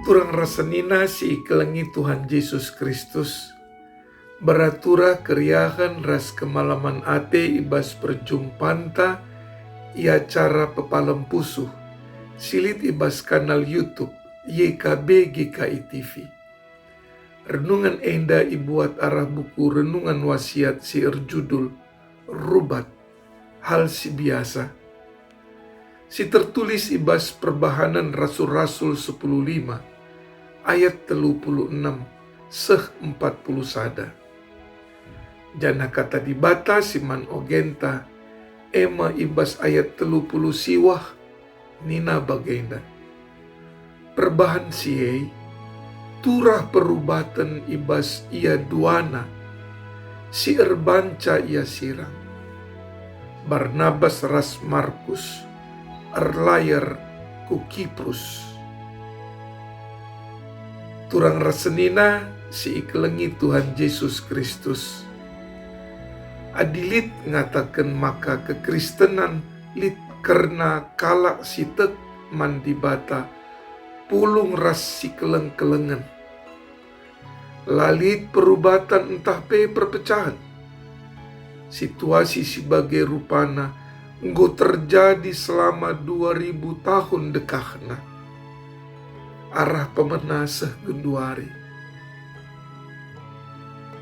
Turang rasanina si ikelengi Tuhan Yesus Kristus, beratura keriahan ras kemalaman ate ibas perjumpanta ia cara pepalem pusuh, silit ibas kanal YouTube YKB GKI TV. Renungan enda ibuat arah buku renungan wasiat si erjudul Rubat Hal si biasa. Si tertulis ibas perbahanan Rasul-Rasul 10:5 ayat 36 seh 40 sada. Jana kata dibata siman ogenta ema ibas ayat 30 siwah nina bagenda. Perbahan siei turah perubatan ibas ia duana si erbanca ia sirang. Barnabas ras Markus erlayar ku Kiprus. Turang rasenina si ikelengi Tuhan Yesus Kristus. Adilit ngatakan maka kekristenan lit karena kalak si tek mandibata pulung ras si keleng-kelengan. Lalit perubatan entah pe perpecahan. Situasi sebagai rupana nggo terjadi selama 2000 tahun dekahna. Arah pemenaseh genduari.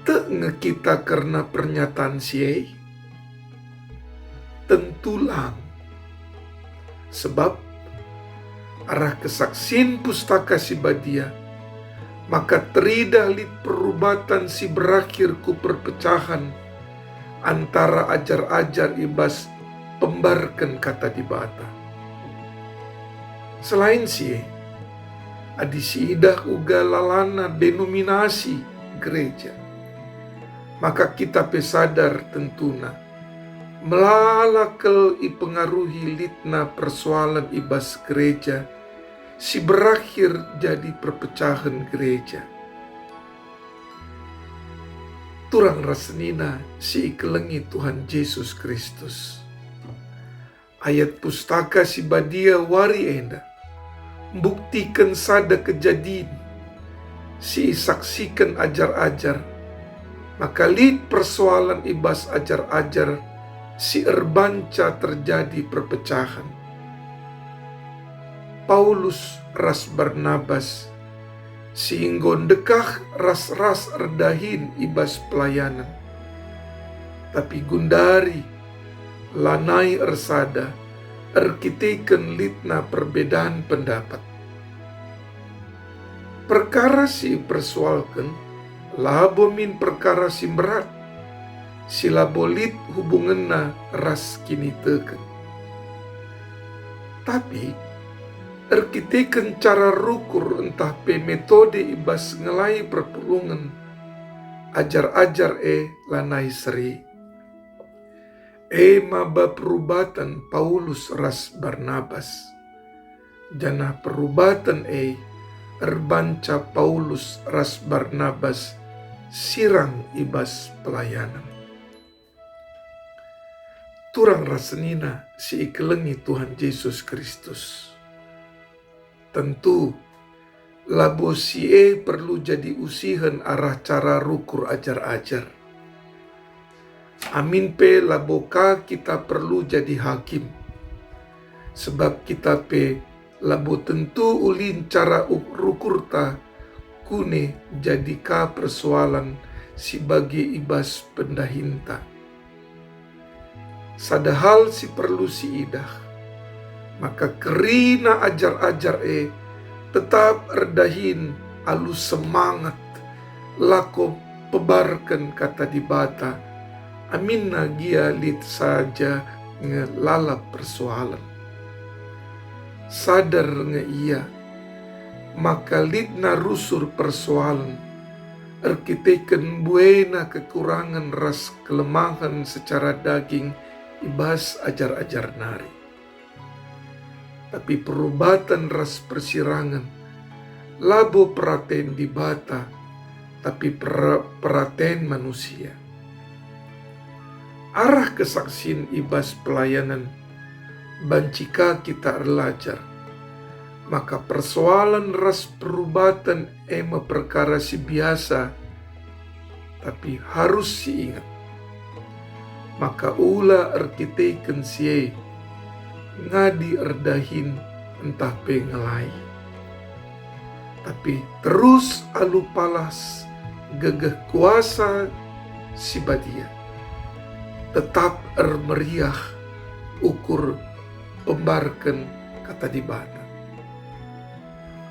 Te ngekita karena pernyataan siei? Tentulang. Sebab arah kesaksin pustaka si badia, maka teridah lit perubatan si berakhir ku perpecahan antara ajar-ajar ibas pembarkan kata dibata. Selain siei, adi siidah uga lalana denominasi gereja. Maka kita pesadar tentuna melalakel ipengaruhi litna persoalan ibas gereja si berakhir jadi perpecahan gereja. Turang rasenina si ikelengi Tuhan Yesus Kristus. Ayat pustaka si badia wari enda buktikan sada kejadian si saksikan ajar-ajar, maka lid persoalan ibas ajar-ajar si erbanca terjadi perpecahan. Paulus ras Barnabas si inggon dekah ras-ras erdahin ibas pelayanan, tapi gundari lanai ersada erkiteken litna perbedaan pendapat. Perkara si persoalkan labo min perkara si berat, sila bolit hubunganna ras kini teken. Tapi erkiteken cara rukur entah pe metode ibas ngelai perpulungan ajar-ajar lanai seri. Maba perubatan Paulus ras Barnabas. Jana perubatan erbanca Paulus ras Barnabas sirang ibas pelayanan. Turang rasenina si ikelengi Tuhan Yesus Kristus. Tentu labo si perlu jadi usihan arah cara rukur ajar-ajar. Amin pe laboka kita perlu jadi hakim. Sebab kita pe labo tentu ulin cara rukurta kune jadika persoalan sebagai ibas pendahinta. Sadahal si perlu si idah, maka kerina ajar-ajar tetap erdahin alus semangat lako pebarkan kata dibata. Amin nagia lit saja ngelalap persoalan. Sadar ia, maka lit na rusur persoalan. Erkiteken buena kekurangan ras kelemahan secara daging ibas ajar-ajar nari. Tapi perubatan ras persirangan, labo peraten dibata, tapi peraten manusia. Arah kesaksian ibas pelayanan bancika kita erlajar, maka persoalan ras perubatan ema perkara si biasa, tapi harus si ingat. Maka ula arkiteken sie ngadi erdahin entah pengelai. Tapi terus alu palas gagah kuasa si badia. Tetap meriah ukur pembarken kata di bana.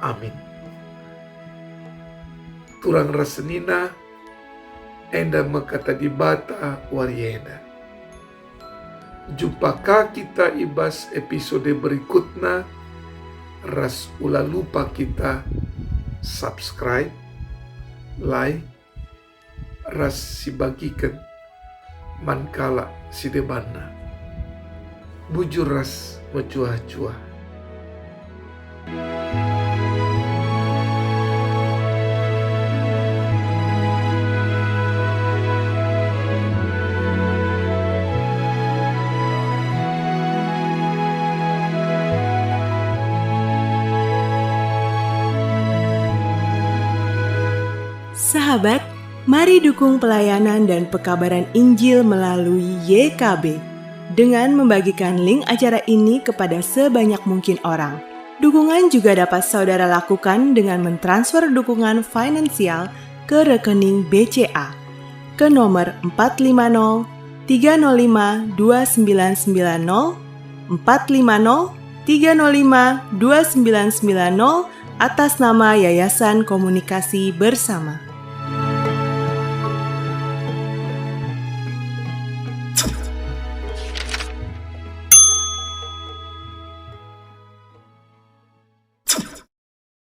Amin. Turang rasenina enda mekata di bata warienda. Jumpaka kita ibas episode berikutnya. Ras ula lupa kita subscribe, like, ras si bagikan mankala si debana. Bujur ras mencuah-cuah. Sahabat, mari dukung pelayanan dan pekabaran Injil melalui YKB dengan membagikan link acara ini kepada sebanyak mungkin orang. Dukungan juga dapat saudara lakukan dengan mentransfer dukungan finansial ke rekening BCA ke nomor 450 305 2990 450 305 2990 atas nama Yayasan Komunikasi Bersama.